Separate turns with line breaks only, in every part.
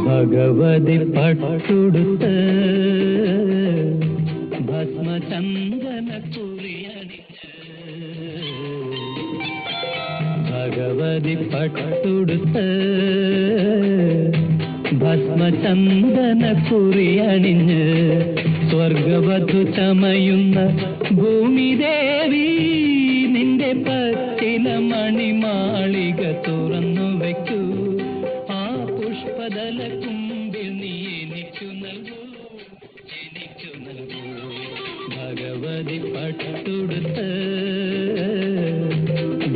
ഭഗവതി പട്ടുടുത്ത് ഭസ്മചന്ദന കുറിയണിഞ്ഞ് ഭഗവതി പട്ടുടുത്ത് ഭസ്മചന്ദന കുറിയണിഞ്ഞ് സ്വർഗവധു ചമയുന്ന ഭൂമിദേവി നിന്റെ പച്ചില മണിമാളിക തുറന്നു വയ്ക്കൂ. ആ പുഷ്പദല കുമ്പിൽ നീ എനിക്കു നൽകൂ, എനിക്കു നൽകൂ. ഭഗവതി പട്ടുടുത്ത്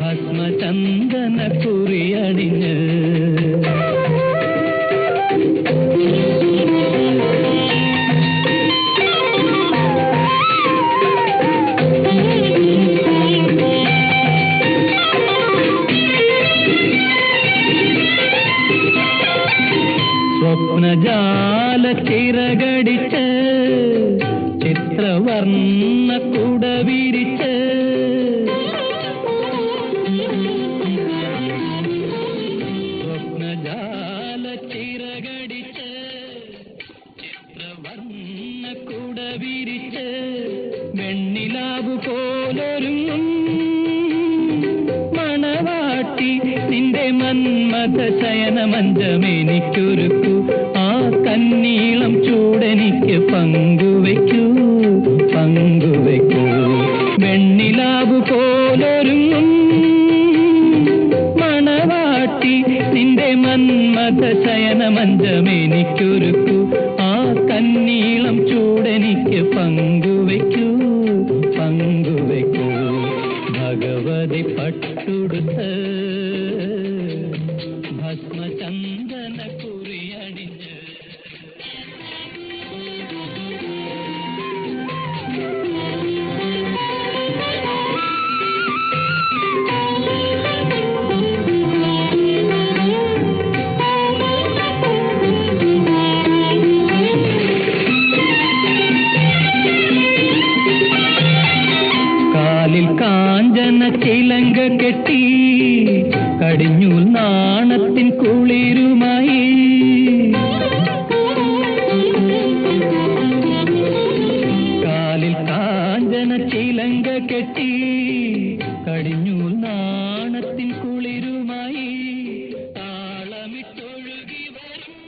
ഭസ്മചന്ദന കുറിയണിഞ്ഞ് സ്വപ്നജാല ചിറകടിച്ച് ചിത്രവർണ്ണ കുട വിരിച്ച് സ്വപ്നജാല ചിറകടിച്ച് ചിത്രവർണ്ണ കുട വിരിച്ച് വെണ്ണിലാവു പോലൊരുങ്ങും മണവാട്ടി നിന്റെ മന്മഥ ശയനമഞ്ചമെനിക്കൊരുക്കൂ. ആ കന്നീളം ചൂടെനിക്ക് പങ്കുവയ്ക്കൂ, പങ്കുവയ്ക്കൂ. വെണ്ണിലാവു പോലൊരുങ്ങും മണവാട്ടി നിന്റെ മന്മഥ ശയനമഞ്ചമെനിക്കൊരുക്കൂ. ആ കന്നീളം ചൂടെനിക്ക് പങ്കുവയ്ക്കൂ, പങ്കുവയ്ക്കൂ. ഭഗവതി പട്ടുടുത്ത് ഭസ്മചന്ദന കുറിയണിഞ്ഞ് കാലിൽ കാഞ്ചന ചിലങ്ക കെട്ടി കടിഞ്ഞു നാണത്തിൻ കുളിരുമായി കാലിൽ കാഞ്ചന ചിലങ്ക കെട്ടി കടിഞ്ഞു നാണത്തിൻ കുളിരുമായി താളമിട്ടൊഴുകി വരും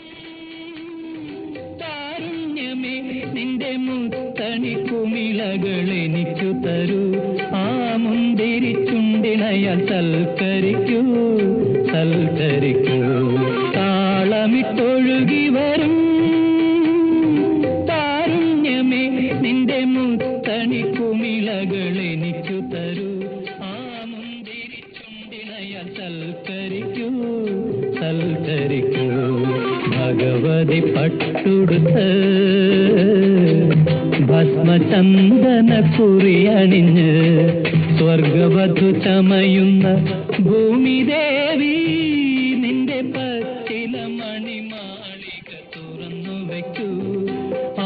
താരുണ്യമേ നിന്റെ മുത്തണി കുമിളകൾ എനിക്കു തരൂ. ആ മുന്തിരി ചുണ്ടിണയാൽ സൽക്കരിക്കൂ, സൽക്കരിക്കൂ. താളമിട്ടൊഴുകി വരും താരുണ്യമേ നിന്റെ മുത്തണി കുമിളകൾ എനിക്കു തരൂ. ആ മുന്തിരി ചുണ്ടിണയാൽ സൽക്കരിക്കൂ, സൽക്കരിക്കൂ. ഭഗവതി പട്ടുടുത്ത് ഭസ്മചന്ദന കുറിയണിഞ്ഞ് സ്വർഗവധു ചമയുന്ന ഭൂമിദേവി നിന്റെ പച്ചില മണിമാളിക തുറന്നു വയ്ക്കൂ.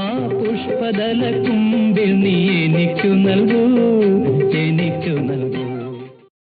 ആ പുഷ്പദല കുമ്പിൽ നീ എനിക്കു നൽകൂ, എനിക്ക്